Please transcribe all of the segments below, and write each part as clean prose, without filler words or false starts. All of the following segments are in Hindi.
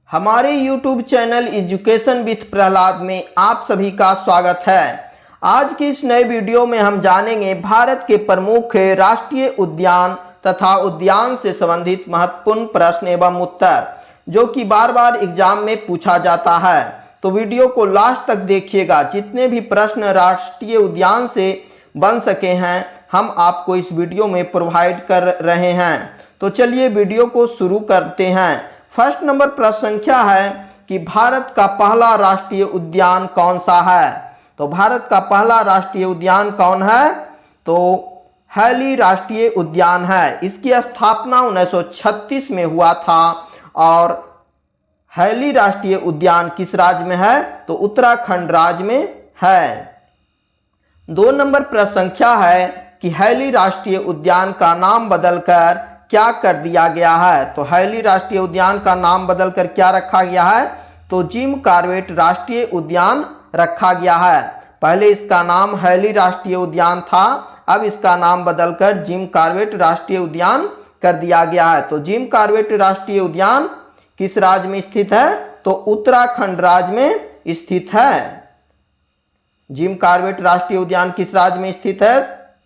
हमारे YouTube channel education with Prahlad में आप सभी का स्वागत है। आज की इस नए वीडियो में हम जानेंगे भारत के प्रमुख राष्ट्रीय उद्यान तथा उद्यान से संबंधित महत्वपूर्ण प्रश्न एवं उत्तर जो कि बार बार एग्जाम में पूछा जाता है। तो वीडियो को लास्ट तक देखिएगा। जितने भी प्रश्न राष्ट्रीय उद्यान से बन सके हैं हम आपको इस वीडियो में प्रोवाइड कर रहे हैं। तो चलिए वीडियो को शुरू करते हैं। फर्स्ट नंबर प्रश्न संख्या है कि भारत का पहला राष्ट्रीय उद्यान कौन सा है। तो भारत का पहला राष्ट्रीय उद्यान कौन है? तो हैली राष्ट्रीय उद्यान है। इसकी स्थापना 1936 में हुआ था। और हैली राष्ट्रीय उद्यान किस राज्य में है? तो उत्तराखंड राज्य में है। 2 नंबर प्रश्न संख्या है कि हैली राष्ट्रीय उद्यान का नाम बदलकर क्या कर दिया गया है। तो हैली राष्ट्रीय उद्यान का नाम बदलकर क्या रखा गया है? तो जिम कॉर्बेट राष्ट्रीय उद्यान रखा गया है। पहले इसका नाम हैली राष्ट्रीय उद्यान था, अब इसका नाम बदलकर जिम कॉर्बेट राष्ट्रीय उद्यान कर दिया गया है। तो जिम कॉर्बेट राष्ट्रीय उद्यान किस राज्य में स्थित है? तो उत्तराखंड राज्य में स्थित है। जिम कॉर्बेट राष्ट्रीय उद्यान किस राज्य में स्थित है?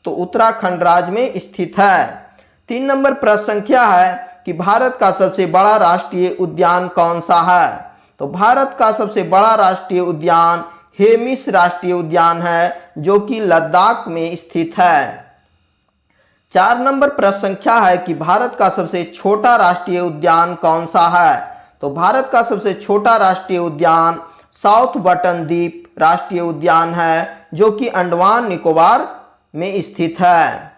तो उत्तराखंड राज्य में स्थित है। 3 नंबर प्रश्न संख्या है कि भारत का सबसे बड़ा राष्ट्रीय उद्यान कौन सा है। तो भारत का सबसे बड़ा राष्ट्रीय उद्यान हेमिस राष्ट्रीय उद्यान है जो कि लद्दाख में स्थित है। 4 नंबर प्रश्न संख्या है कि भारत का सबसे छोटा राष्ट्रीय उद्यान कौन सा है। तो भारत का सबसे छोटा राष्ट्रीय उद्यान साउथ बटन द्वीप राष्ट्रीय उद्यान है जो कि अंडमान निकोबार में स्थित है।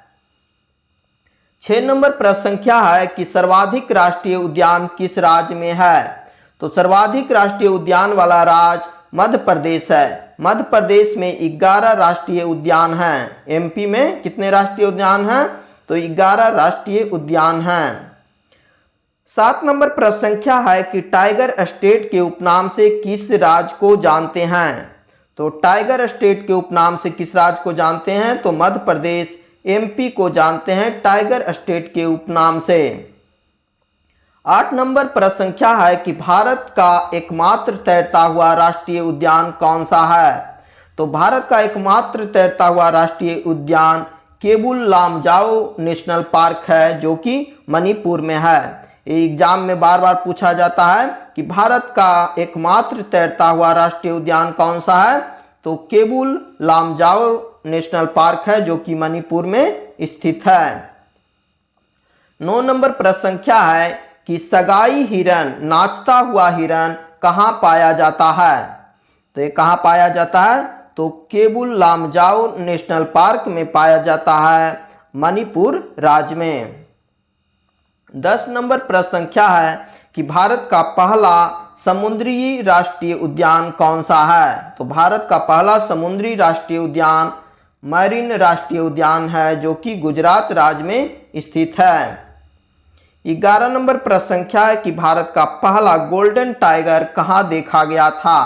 6 नंबर प्रश्न संख्या है कि सर्वाधिक राष्ट्रीय उद्यान किस राज्य में है। तो सर्वाधिक राष्ट्रीय उद्यान वाला राज्य मध्य प्रदेश है। मध्य प्रदेश में 11 राष्ट्रीय उद्यान हैं। एमपी में कितने राष्ट्रीय उद्यान हैं? तो 11 राष्ट्रीय उद्यान हैं। 7 नंबर प्रश्न संख्या है कि टाइगर स्टेट के उपनाम से किस राज्य को जानते हैं। तो टाइगर स्टेट के उपनाम से किस राज्य को जानते हैं? तो मध्य प्रदेश एमपी को जानते हैं टाइगर स्टेट के उपनाम से। 8 नंबर प्रश्न संख्या है कि भारत का एकमात्र तैरता हुआ राष्ट्रीय उद्यान कौन सा है। तो भारत का एकमात्र तैरता हुआ राष्ट्रीय उद्यान केबुल लामजाओ नेशनल पार्क है जो कि मणिपुर में है। एग्जाम में बार बार पूछा जाता है कि भारत का एकमात्र तैरता हुआ राष्ट्रीय उद्यान कौन सा है। तो केबुल लामजाओ नेशनल पार्क है जो कि मणिपुर में स्थित है। 9 नंबर प्रश्न संख्या है कि सगाई हिरन नाचता हुआ हिरन कहाँ पाया जाता है। तो ये कहाँ पाया जाता है? तो केबुल लामजाओ नेशनल पार्क में पाया जाता है, मणिपुर राज्य में। 10 नंबर प्रश्न संख्या है कि भारत का पहला समुद्री राष्ट्रीय उद्यान कौन सा है। तो भारत का पहला समुद्री राष्ट्रीय उद्यान मैरीन राष्ट्रीय उद्यान है जो कि गुजरात राज्य में स्थित है। 11 नंबर प्रश्न संख्या है कि भारत का पहला गोल्डन टाइगर कहाँ देखा गया था।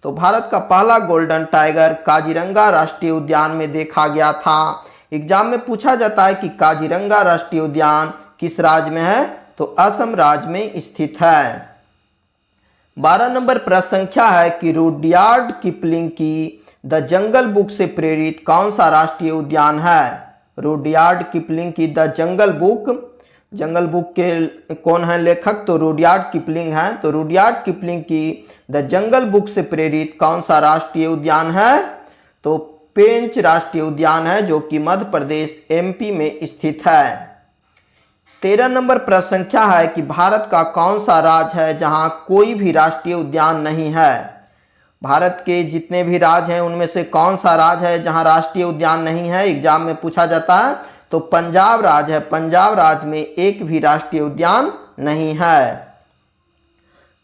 तो भारत का पहला गोल्डन टाइगर काजीरंगा राष्ट्रीय उद्यान में देखा गया था। एग्जाम में पूछा जाता है कि काजीरंगा राष्ट्रीय उद्यान किस राज्य में है। तो असम राज्य में स्थित है। 12 नंबर प्रश्न संख्या है कि रुडयार्ड किपलिंग की द जंगल बुक से प्रेरित कौन सा राष्ट्रीय उद्यान है। रुडयार्ड किपलिंग की द जंगल बुक के कौन है लेखक? तो रुडयार्ड किपलिंग है। तो रुडयार्ड किपलिंग की द जंगल बुक से प्रेरित कौन सा राष्ट्रीय उद्यान है? तो पेंच राष्ट्रीय उद्यान है जो कि मध्य प्रदेश एमपी में स्थित है। 13 नंबर प्रश्न संख्या है कि भारत का कौन सा राज्य है जहां कोई भी राष्ट्रीय उद्यान नहीं है। भारत के जितने भी राज्य हैं उनमें से कौन सा राज्य है जहां राष्ट्रीय उद्यान नहीं है? एग्जाम में पूछा जाता है। तो पंजाब राज्य है। पंजाब राज्य में एक भी राष्ट्रीय उद्यान नहीं है।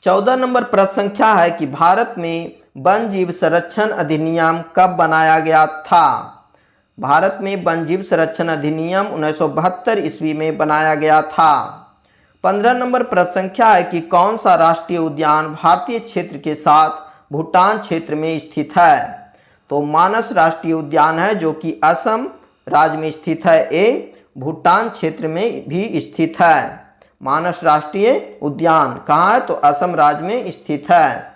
14 नंबर प्रश्न संख्या है कि भारत में वन जीव संरक्षण अधिनियम कब बनाया गया था। भारत में वन जीव संरक्षण अधिनियम 1972 ईस्वी में बनाया गया था। 15 नंबर प्रश्न संख्या है कि कौन सा राष्ट्रीय उद्यान भारतीय क्षेत्र के साथ भूटान क्षेत्र में स्थित है। तो मानस राष्ट्रीय उद्यान है जो कि असम राज्य में स्थित है। ये भूटान क्षेत्र में भी स्थित है। मानस राष्ट्रीय उद्यान कहाँ है? तो असम राज्य में स्थित है।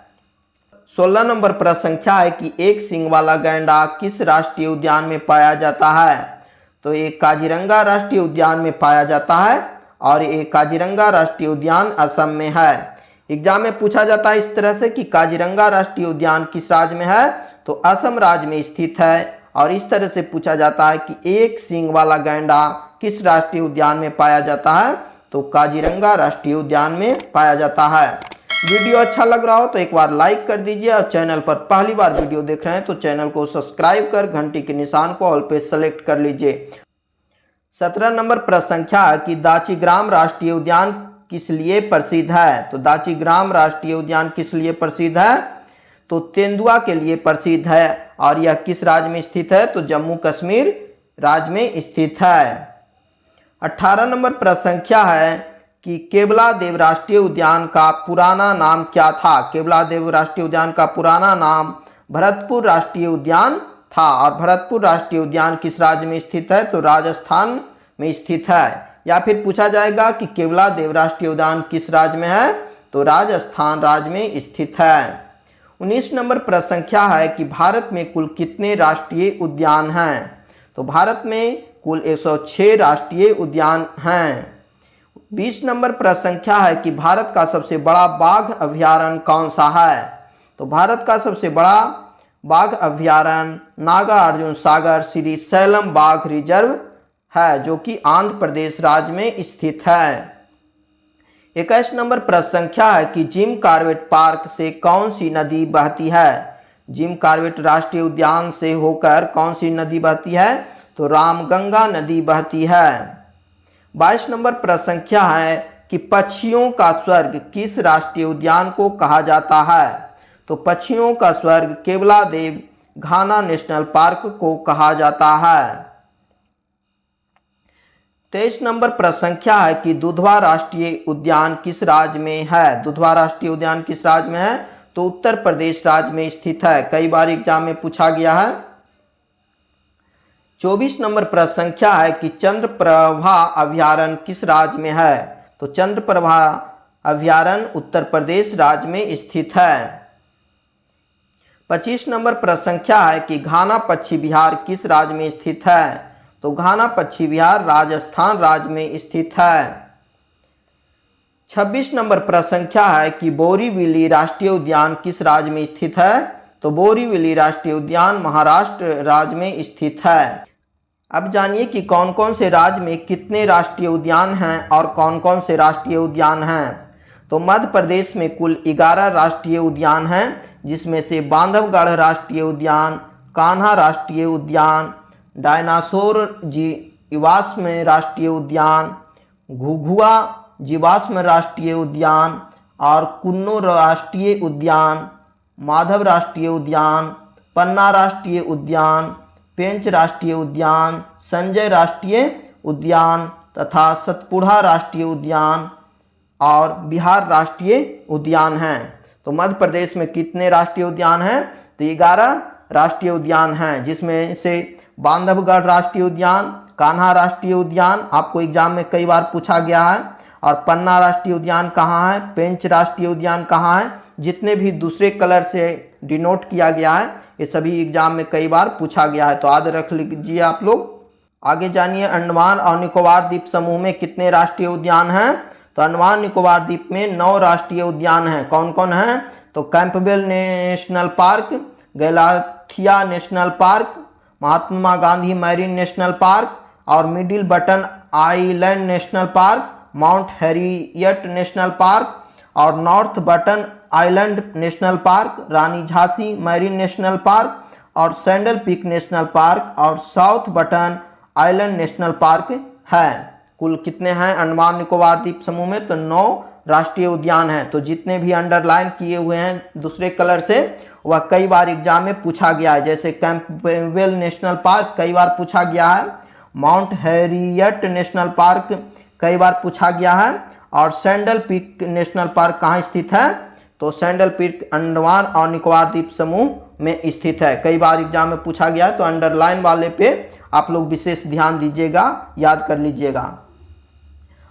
16 नंबर प्रश्न संख्या है कि एक सींग वाला गैंडा किस राष्ट्रीय उद्यान में पाया जाता है? तो ये काजीरंगा राष्ट्रीय उद्यान में पाया जाता है और ये काजीरंगा राष्ट्रीय उद्यान असम में है। एग्जाम में पूछा जाता है इस तरह से कि काजीरंगा राष्ट्रीय उद्यान किस राज्य में है? तो असम राज्य में स्थित है। और इस तरह से पूछा जाता है कि एक सींग वाला गैंडा किस राष्ट्रीय उद्यान में पाया जाता है? तो काजीरंगा राष्ट्रीय उद्यान में पाया जाता है। वीडियो अच्छा लग रहा हो तो एक बार लाइक कर दीजिए और चैनल पर पहली बार वीडियो देख रहे हैं तो चैनल को सब्सक्राइब कर घंटी के निशान को ऑल पे सेलेक्ट कर लीजिए। 17 नंबर प्रश्न संख्या है कि दाचीग्राम राष्ट्रीय उद्यान किस लिए प्रसिद्ध है? तो दाचीग्राम राष्ट्रीय उद्यान किस लिए प्रसिद्ध है? तो तेंदुआ के लिए प्रसिद्ध है। और यह किस राज्य में स्थित है? तो जम्मू कश्मीर राज्य में स्थित है। 18 नंबर प्रश्न संख्या है कि केवलादेव राष्ट्रीय उद्यान का पुराना नाम क्या था? केवलादेव राष्ट्रीय उद्यान का पुराना नाम भरतपुर राष्ट्रीय उद्यान था। और भरतपुर राष्ट्रीय उद्यान किस राज्य में स्थित है? तो राजस्थान में स्थित है। या फिर पूछा जाएगा कि केवलादेव राष्ट्रीय उद्यान किस राज्य में है? तो राजस्थान राज्य में स्थित है। 19 नंबर प्रश्न संख्या है कि भारत में कुल कितने राष्ट्रीय उद्यान हैं? तो भारत में कुल 106 राष्ट्रीय उद्यान हैं। 20 नंबर प्रश्न संख्या है कि भारत का सबसे बड़ा बाघ अभयारण्य कौन सा है? तो भारत का सबसे बड़ा बाघ अभयारण्य नागार्जुन सागर श्री सैलम बाघ रिजर्व है जो कि आंध्र प्रदेश राज्य में स्थित है। 21 नंबर प्रश्न संख्या है कि जिम कॉर्बेट पार्क से कौन सी नदी बहती है? जिम कॉर्बेट राष्ट्रीय उद्यान से होकर कौन सी नदी बहती है? तो रामगंगा नदी बहती है। 22 नंबर प्रश्न संख्या है कि पक्षियों का स्वर्ग किस राष्ट्रीय उद्यान को कहा जाता है? तो पक्षियों का स्वर्ग केवलादेव घाना नेशनल पार्क को कहा जाता है। 23 नंबर प्रश्न संख्या है कि दुधवा राष्ट्रीय उद्यान किस राज्य में है? दुधवा राष्ट्रीय उद्यान किस राज्य में है? तो उत्तर प्रदेश राज्य में स्थित है। कई बार एग्जाम में पूछा गया है। 24 नंबर प्रश्न संख्या है कि चंद्रप्रभा अभयारण्य किस राज्य में है? तो चंद्रप्रभा अभयारण्य उत्तर प्रदेश राज्य में स्थित है। 25 नंबर प्रश्न संख्या है कि घाना पक्षी विहार किस राज्य में स्थित है? तो घाना पक्षी विहार राजस्थान राज्य में स्थित है। 26 नंबर प्रश्न संख्या है कि बोरीवली राष्ट्रीय उद्यान किस राज्य में स्थित है? तो बोरीवली राष्ट्रीय उद्यान महाराष्ट्र राज्य में स्थित है। अब जानिए कि कौन कौन से राज्य में कितने राष्ट्रीय उद्यान हैं और कौन कौन से राष्ट्रीय उद्यान हैं। तो मध्य प्रदेश में कुल 11 राष्ट्रीय उद्यान हैं जिसमें से बांधवगढ़ राष्ट्रीय उद्यान, कान्हा राष्ट्रीय उद्यान, डायनासोर जीवाश्म राष्ट्रीय उद्यान, घुघुआ जीवाश्म राष्ट्रीय उद्यान और कुन्नो राष्ट्रीय उद्यान, माधव राष्ट्रीय उद्यान, पन्ना राष्ट्रीय उद्यान, पेंच राष्ट्रीय उद्यान, संजय राष्ट्रीय उद्यान तथा सतपुड़ा राष्ट्रीय उद्यान और बिहार राष्ट्रीय उद्यान हैं। तो मध्य प्रदेश में कितने राष्ट्रीय उद्यान हैं? तो 11 राष्ट्रीय उद्यान हैं जिसमें से बांधवगढ़ राष्ट्रीय उद्यान, कान्हा राष्ट्रीय उद्यान आपको एग्जाम में कई बार पूछा गया है, और पन्ना राष्ट्रीय उद्यान कहाँ है, पेंच राष्ट्रीय उद्यान कहाँ है, जितने भी दूसरे कलर से डिनोट किया गया है ये सभी एग्जाम में कई बार पूछा गया है, तो याद रख लीजिए आप लोग। आगे जानिए अंडमान और निकोबार द्वीप समूह में कितने राष्ट्रीय उद्यान हैं? तो अंडमान निकोबार द्वीप में 9 राष्ट्रीय उद्यान हैं। कौन कौन हैं? तो Campbell National Park, Galathea National Park, Mahatma Gandhi Marine National Park और Middle Button Island National Park, Mount Harriet National Park और North Button Island National Park, Rani Jhansi Marine National Park और सैंडल पीक नेशनल पार्क और South Button Island National Park है। कुल कितने हैं अंडमान निकोबार द्वीप समूह में? तो 9 राष्ट्रीय उद्यान हैं। तो जितने भी अंडरलाइन किए हुए हैं दूसरे कलर से वह कई बार एग्जाम में पूछा गया है। जैसे कैंपबेल नेशनल पार्क कई बार पूछा गया है, माउंट हैरियट नेशनल पार्क कई बार पूछा गया है और सैंडल पीक नेशनल पार्क कहाँ स्थित है? तो सैंडल पीक अंडमान और निकोबार द्वीप समूह में स्थित है। कई बार एग्जाम में पूछा गया है, तो अंडरलाइन वाले पे आप लोग विशेष ध्यान दीजिएगा, याद कर लीजिएगा।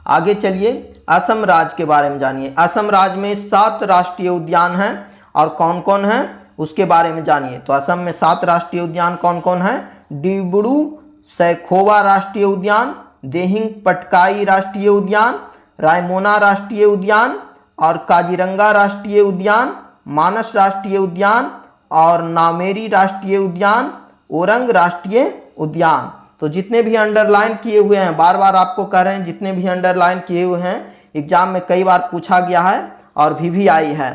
आगे चलिए असम राज्य के बारे में जानिए। असम राज्य में 7 राष्ट्रीय उद्यान हैं और कौन कौन हैं उसके बारे में जानिए। तो असम में 7 राष्ट्रीय उद्यान कौन कौन हैं? डिब्रू सैखोवा राष्ट्रीय उद्यान, देहिंग पटकाई राष्ट्रीय उद्यान, रायमोना राष्ट्रीय उद्यान और काजीरंगा राष्ट्रीय उद्यान, मानस राष्ट्रीय उद्यान और नामेरी राष्ट्रीय उद्यान, ओरंग राष्ट्रीय उद्यान। तो जितने भी अंडरलाइन किए हुए हैं, बार बार आपको कह रहे हैं, जितने भी अंडरलाइन किए हुए हैं एग्जाम में कई बार पूछा गया है और भी आई है।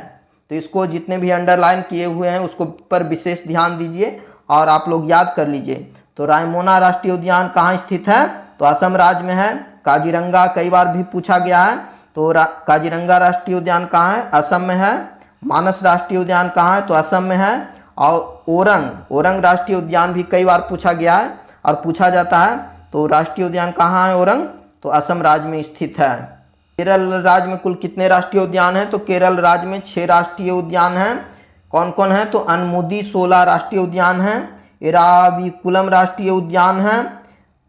तो इसको जितने भी अंडरलाइन किए हुए हैं उसको पर विशेष ध्यान दीजिए और आप लोग याद कर लीजिए। तो रायमोना राष्ट्रीय उद्यान कहाँ स्थित है? तो असम राज्य में है। काजीरंगा कई बार भी पूछा गया है, तो काजीरंगा राष्ट्रीय उद्यान कहाँ है? असम में है। मानस राष्ट्रीय उद्यान कहाँ है? तो असम में है। और ओरंग राष्ट्रीय उद्यान भी कई बार पूछा गया है और पूछा जाता है। तो राष्ट्रीय उद्यान कहाँ है ओरंग? तो असम राज्य में स्थित है। केरल राज्य में कुल कितने राष्ट्रीय उद्यान हैं? तो केरल राज्य में 6 राष्ट्रीय उद्यान हैं। कौन कौन है? तो अनमुदी 16 राष्ट्रीय उद्यान हैं, एराविकुलम राष्ट्रीय उद्यान है,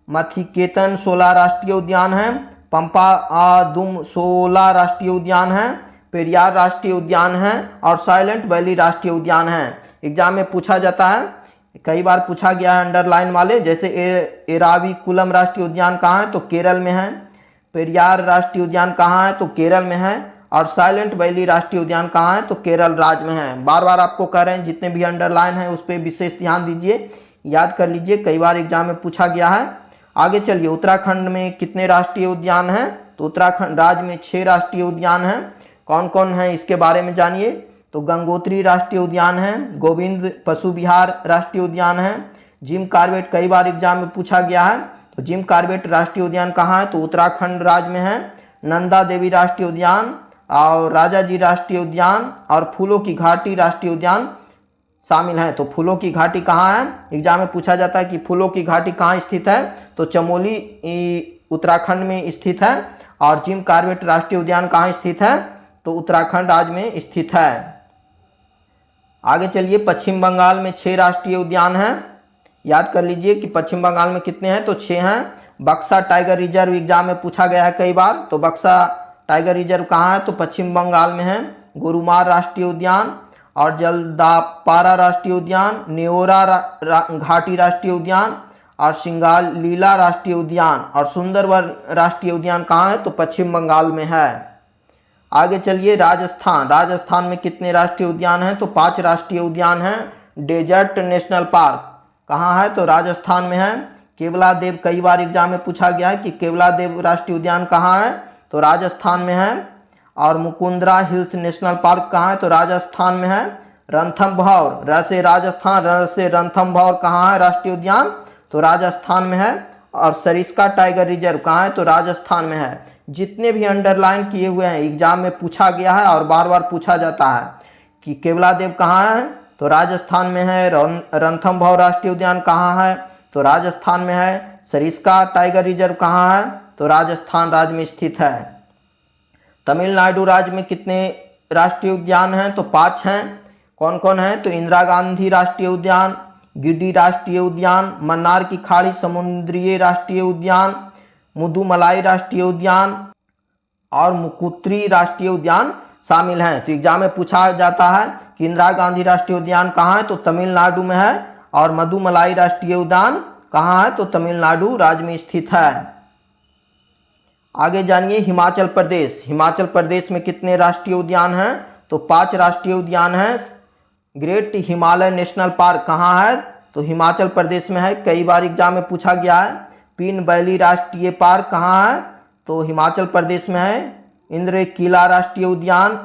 मथिकेतन 16 राष्ट्रीय उद्यान है, पंपा आदुम 16 राष्ट्रीय उद्यान है, पेरियार राष्ट्रीय उद्यान है और साइलेंट वैली राष्ट्रीय उद्यान है। एग्जाम में पूछा जाता है, कई बार पूछा गया है अंडरलाइन वाले, जैसे एराविकुलम राष्ट्रीय उद्यान कहाँ है? तो केरल में है। पेरियार राष्ट्रीय उद्यान कहाँ है? तो केरल में है। और साइलेंट वैली राष्ट्रीय उद्यान कहाँ है? तो केरल राज्य में है। बार बार आपको कह रहे हैं जितने भी अंडरलाइन है उस पर विशेष ध्यान दीजिए, याद कर लीजिए, कई बार एग्जाम में पूछा गया है। आगे चलिए, उत्तराखंड में कितने राष्ट्रीय उद्यान हैं? तो उत्तराखंड राज्य में 6 राष्ट्रीय उद्यान हैं। कौन कौन है इसके बारे में जानिए। तो गंगोत्री राष्ट्रीय उद्यान है, गोविंद पशु विहार राष्ट्रीय उद्यान है, जिम कॉर्बेट कई बार एग्जाम में पूछा गया है। तो जिम कॉर्बेट राष्ट्रीय उद्यान कहाँ है? तो उत्तराखंड राज्य में है। नंदा देवी राष्ट्रीय उद्यान और राजाजी राष्ट्रीय उद्यान और फूलों की घाटी राष्ट्रीय उद्यान शामिल हैं। तो फूलों की घाटी कहाँ है? एग्जाम में पूछा जाता है कि फूलों की घाटी कहाँ स्थित है? तो चमोली उत्तराखंड में स्थित है। और जिम कॉर्बेट राष्ट्रीय उद्यान कहाँ स्थित है? तो उत्तराखंड राज्य में स्थित है। आगे चलिए, पश्चिम बंगाल में 6 राष्ट्रीय उद्यान हैं। याद कर लीजिए कि पश्चिम बंगाल में कितने हैं? तो 6 हैं। बक्सा टाइगर रिजर्व एग्जाम में पूछा गया है कई बार। तो बक्सा टाइगर रिजर्व कहाँ है? तो पश्चिम बंगाल में है। गोरुमार राष्ट्रीय उद्यान और जलदापारा राष्ट्रीय उद्यान, नेओरा घाटी राष्ट्रीय उद्यान और सिंगाल लीला राष्ट्रीय उद्यान और सुंदरवन राष्ट्रीय उद्यान कहाँ है? तो पश्चिम बंगाल में है। आगे चलिए, राजस्थान में कितने राष्ट्रीय उद्यान हैं? तो 5 राष्ट्रीय उद्यान हैं। डेजर्ट नेशनल पार्क कहाँ है? तो राजस्थान में है। केवला देव कई बार एग्जाम में पूछा गया है कि केवला देव राष्ट्रीय उद्यान कहाँ है? तो राजस्थान में है। और मुकुंदरा हिल्स नेशनल पार्क कहाँ है? तो राजस्थान में है। रणथंभौर र से राजस्थान, र से रणथंभौर कहाँ है राष्ट्रीय उद्यान? तो राजस्थान में है। और सरिस्का टाइगर रिजर्व कहाँ है? तो राजस्थान में है। जितने भी अंडरलाइन किए हुए हैं एग्जाम में पूछा गया है और बार बार पूछा जाता है कि केवला देव कहाँ है? तो राजस्थान में है। रणथंभौर राष्ट्रीय उद्यान कहाँ है? तो राजस्थान में है। सरिस्का टाइगर रिजर्व कहाँ है? तो राजस्थान राज्य में स्थित है। तमिलनाडु राज्य में कितने राष्ट्रीय उद्यान हैं? तो 5 हैं। कौन कौन है? तो इंदिरा गांधी राष्ट्रीय उद्यान, गिड्डी राष्ट्रीय उद्यान, मन्नार की खाड़ी समुद्रीय राष्ट्रीय उद्यान, मुदुमलाई राष्ट्रीय उद्यान और मुकुत्री राष्ट्रीय उद्यान शामिल हैं। तो एग्जाम में पूछा जाता है कि इंदिरा गांधी राष्ट्रीय उद्यान कहाँ है? तो तमिलनाडु में है। और मदुमलाई राष्ट्रीय उद्यान कहाँ है? तो तमिलनाडु राज्य में स्थित है। आगे जानिए, हिमाचल प्रदेश में कितने राष्ट्रीय उद्यान हैं? तो 5 राष्ट्रीय उद्यान हैं। ग्रेट हिमालय नेशनल पार्क कहाँ है? तो हिमाचल प्रदेश में है। कई बार एग्जाम में पूछा गया है। पीन वैली राष्ट्रीय पार्क कहाँ है? तो हिमाचल प्रदेश में है। इंद्र किला राष्ट्रीय उद्यान,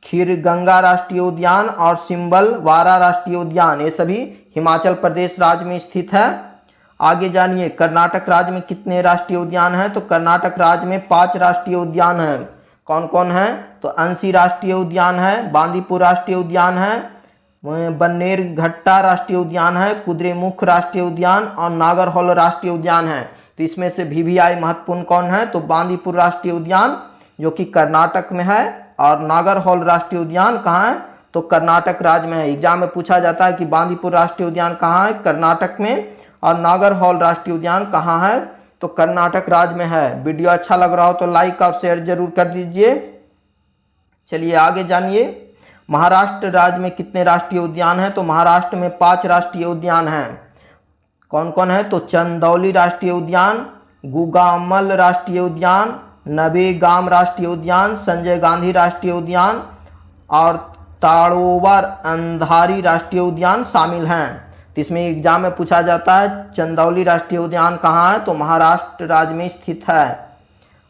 खीरगंगा राष्ट्रीय उद्यान और सिंबलवारा राष्ट्रीय उद्यान, ये सभी हिमाचल प्रदेश राज्य में स्थित है। आगे जानिए, कर्नाटक राज्य में कितने राष्ट्रीय उद्यान हैं? तो कर्नाटक राज्य में 5 राष्ट्रीय उद्यान हैं। कौन कौन है? तो अंसी राष्ट्रीय उद्यान है, बांदीपुर राष्ट्रीय उद्यान है, बन्नेरघट्टा राष्ट्रीय उद्यान है, कुद्रेमुख राष्ट्रीय उद्यान और नागरहोल राष्ट्रीय उद्यान है। तो इसमें से VVI महत्वपूर्ण कौन है? तो बांदीपुर राष्ट्रीय उद्यान जो कि कर्नाटक में है और नागरहोल राष्ट्रीय उद्यान कहाँ है? तो कर्नाटक राज्य में है। एग्जाम में पूछा जाता है कि बांदीपुर राष्ट्रीय उद्यान कहाँ है? कर्नाटक में। और नागरहोल राष्ट्रीय उद्यान कहाँ है? तो कर्नाटक राज्य में है। वीडियो अच्छा लग रहा हो तो लाइक और शेयर जरूर कर दीजिए। चलिए आगे जानिए। महाराष्ट्र राज्य में कितने राष्ट्रीय उद्यान हैं? तो महाराष्ट्र में 5 राष्ट्रीय उद्यान हैं। कौन कौन है? तो चंदौली राष्ट्रीय उद्यान, गुगामल राष्ट्रीय उद्यान, नवेगाम राष्ट्रीय उद्यान, संजय गांधी राष्ट्रीय उद्यान और ताड़ोवर अंधारी राष्ट्रीय उद्यान शामिल हैं। तो इसमें एग्जाम में पूछा जाता है चंदौली राष्ट्रीय उद्यान कहाँ है? तो महाराष्ट्र राज्य में स्थित है।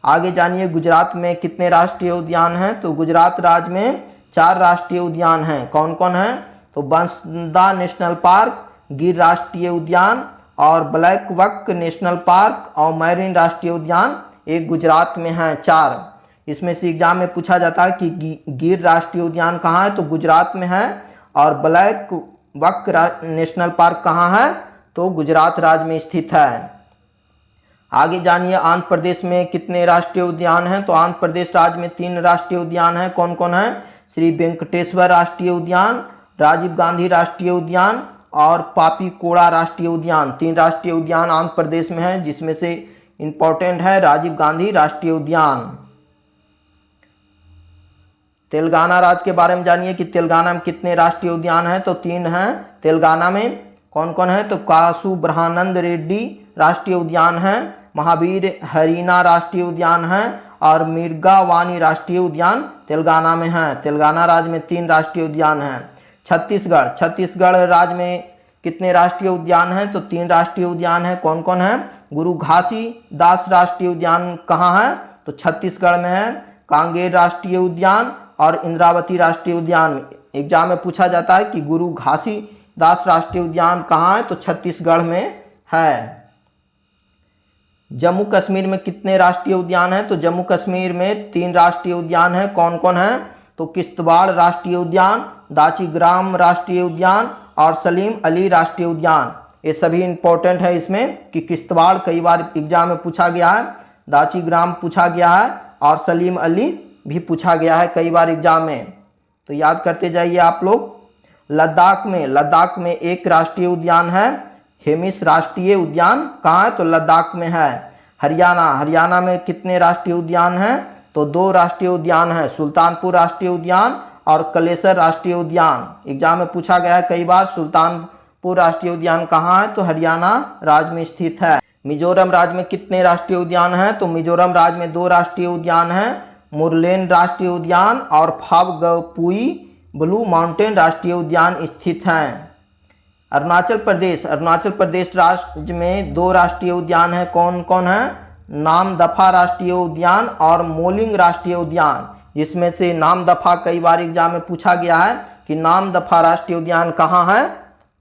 आगे जानिए गुजरात में कितने राष्ट्रीय उद्यान हैं? तो गुजरात राज्य में 4 राष्ट्रीय उद्यान हैं। कौन कौन है? तो बंसदा नेशनल पार्क, गिर राष्ट्रीय उद्यान और ब्लैक बक नेशनल पार्क और मैरीन राष्ट्रीय उद्यान एक गुजरात में हैं 4। इसमें से एग्जाम में पूछा जाता है कि गिर राष्ट्रीय उद्यान कहाँ है? तो गुजरात में है। और ब्लैक बक नेशनल पार्क कहाँ है? तो गुजरात राज्य में स्थित है। आगे जानिए आंध्र प्रदेश में कितने राष्ट्रीय उद्यान हैं? तो आंध्र प्रदेश राज्य में 3 राष्ट्रीय उद्यान हैं। कौन कौन है? श्री वेंकटेश्वर राष्ट्रीय उद्यान, राजीव गांधी राष्ट्रीय उद्यान और पापीकोड़ा राष्ट्रीय उद्यान। 3 राष्ट्रीय उद्यान आंध्र प्रदेश में है, जिसमें से इंपॉर्टेंट है राजीव गांधी राष्ट्रीय उद्यान। तेलंगाना राज्य के बारे में जानिए कि तेलंगाना में कितने राष्ट्रीय उद्यान हैं? तो 3 हैं तेलंगाना में। कौन कौन है? तो कासु ब्रह्मानंद रेड्डी राष्ट्रीय उद्यान है, महावीर हरीना राष्ट्रीय उद्यान है और मिर्गावानी राष्ट्रीय उद्यान तेलंगाना में है। तेलंगाना राज्य में 3 राष्ट्रीय उद्यान हैं। छत्तीसगढ़ राज्य में कितने राष्ट्रीय उद्यान हैं? तो 3 राष्ट्रीय उद्यान हैं। कौन कौन है? गुरु घासीदास राष्ट्रीय उद्यान कहाँ है? तो छत्तीसगढ़ में है। कांगेर राष्ट्रीय उद्यान और इंद्रावती राष्ट्रीय उद्यान। एग्जाम में पूछा जाता है कि गुरु घासीदास राष्ट्रीय उद्यान कहाँ है? तो छत्तीसगढ़ में है। जम्मू कश्मीर में कितने राष्ट्रीय उद्यान हैं? तो जम्मू कश्मीर में 3 राष्ट्रीय उद्यान हैं। कौन कौन है? तो किश्तवाड़ राष्ट्रीय उद्यान, दाचीग्राम राष्ट्रीय उद्यान और सलीम अली राष्ट्रीय उद्यान। ये सभी इंपॉर्टेंट है इसमें कि किश्तवाड़ कई बार एग्जाम में पूछा गया है, दाचीग्राम पूछा गया है और सलीम अली भी पूछा गया है कई बार एग्जाम में, तो याद करते जाइए आप लोग। लद्दाख में 1 राष्ट्रीय उद्यान है, हेमिस राष्ट्रीय उद्यान कहाँ है? तो लद्दाख में है। हरियाणा में कितने राष्ट्रीय उद्यान हैं? तो 2 राष्ट्रीय उद्यान हैं, सुल्तानपुर राष्ट्रीय उद्यान और कलेसर राष्ट्रीय उद्यान। एग्जाम में पूछा गया है कई बार सुल्तानपुर राष्ट्रीय उद्यान कहाँ है? तो हरियाणा राज्य में स्थित है। मिजोरम राज्य में कितने राष्ट्रीय उद्यान हैं? तो मिजोरम राज्य में 2 राष्ट्रीय उद्यान हैं, मुरलेन राष्ट्रीय उद्यान और फावगपुई ब्लू माउंटेन राष्ट्रीय उद्यान स्थित हैं। अरुणाचल प्रदेश राज्य में 2 राष्ट्रीय उद्यान हैं। कौन कौन है? नामदफा राष्ट्रीय उद्यान और मोलिंग राष्ट्रीय उद्यान। जिसमें से नामदफा कई बार एग्जाम में पूछा गया है कि नामदफा राष्ट्रीय उद्यान कहाँ है?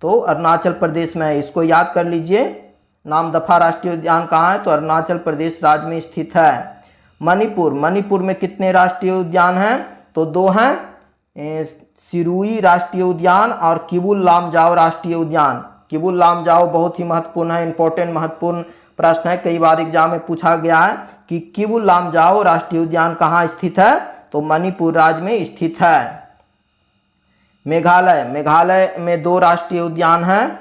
तो अरुणाचल प्रदेश में है, इसको याद कर लीजिए। नामदफा राष्ट्रीय उद्यान कहाँ है? तो अरुणाचल प्रदेश राज्य में स्थित है। मणिपुर में कितने राष्ट्रीय उद्यान हैं? तो 2 हैं, सिरुई राष्ट्रीय उद्यान और किबुल लामजाओ राष्ट्रीय उद्यान। किबुल लामजाओ बहुत ही महत्वपूर्ण है, इंपॉर्टेंट महत्वपूर्ण प्रश्न है, कई बार एग्जाम में पूछा गया है कि किबुल लामजाओ राष्ट्रीय उद्यान कहाँ स्थित है? तो मणिपुर राज्य में स्थित है। मेघालय में 2 राष्ट्रीय उद्यान हैं।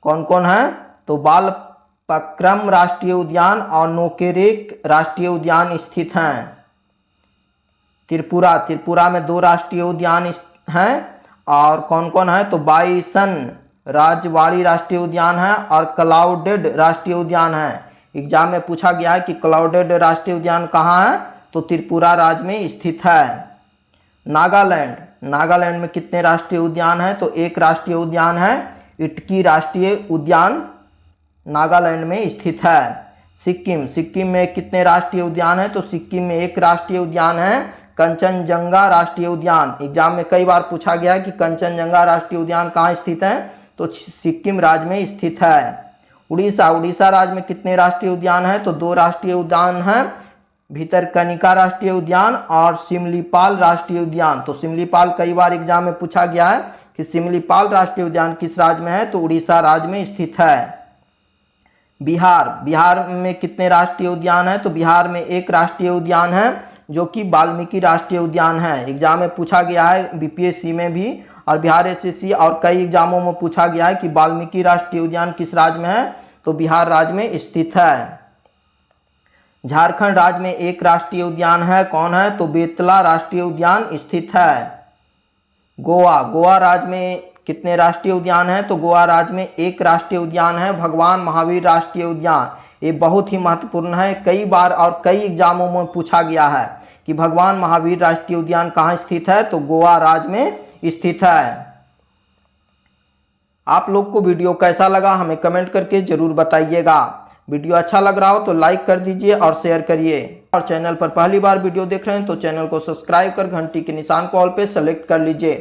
कौन कौन है? तो बालपक्रम राष्ट्रीय उद्यान और नोकेरेक राष्ट्रीय उद्यान स्थित हैं। त्रिपुरा में 2 राष्ट्रीय उद्यान हैं और कौन कौन है? तो बाइसन राजवाड़ी राष्ट्रीय उद्यान है और क्लाउडेड राष्ट्रीय उद्यान है। एग्जाम में पूछा गया है कि क्लाउडेड राष्ट्रीय उद्यान कहाँ है? तो त्रिपुरा राज्य में स्थित है। नागालैंड में कितने राष्ट्रीय उद्यान हैं? तो 1 राष्ट्रीय उद्यान है, इटकी राष्ट्रीय उद्यान नागालैंड में स्थित है। सिक्किम में कितने राष्ट्रीय उद्यान हैं? तो सिक्किम में 1 राष्ट्रीय उद्यान है, कंचनजंगा राष्ट्रीय उद्यान। एग्जाम में कई बार पूछा गया है कि कंचनजंगा राष्ट्रीय उद्यान कहाँ स्थित है? तो सिक्किम राज्य में स्थित है। उड़ीसा राज्य में कितने राष्ट्रीय उद्यान हैं? तो 2 राष्ट्रीय उद्यान हैं, भितरकनिका राष्ट्रीय उद्यान और सिमलीपाल राष्ट्रीय उद्यान। तो सिमलीपाल कई बार एग्जाम में पूछा गया है कि सिमलीपाल राष्ट्रीय उद्यान किस राज्य में है? तो उड़ीसा राज्य में स्थित है। बिहार में कितने राष्ट्रीय उद्यान हैं? तो बिहार में 1 राष्ट्रीय उद्यान है जो कि वाल्मीकि राष्ट्रीय उद्यान है। एग्जाम में पूछा गया है बीपीएससी में भी और बिहार एसएससी और कई एग्जामों में पूछा गया है कि वाल्मीकि राष्ट्रीय उद्यान किस राज्य में है? तो बिहार राज्य में स्थित है। झारखंड राज्य में एक राष्ट्रीय उद्यान है, कौन है? तो बेतला राष्ट्रीय उद्यान स्थित है। गोवा राज्य में कितने राष्ट्रीय उद्यान हैं? तो गोवा राज्य में एक राष्ट्रीय उद्यान है, भगवान महावीर राष्ट्रीय उद्यान। ये बहुत ही महत्वपूर्ण है, कई बार और कई एग्जामों में पूछा गया है कि भगवान महावीर राष्ट्रीय उद्यान कहाँ स्थित है? तो गोवा राज्य में स्थित है। आप लोग को वीडियो कैसा लगा हमें कमेंट करके जरूर बताइएगा। वीडियो अच्छा लग रहा हो तो लाइक कर दीजिए और शेयर करिए, और चैनल पर पहली बार वीडियो देख रहे हैं तो चैनल को सब्सक्राइब कर घंटी के निशान को ऑल पे सेलेक्ट कर लीजिए।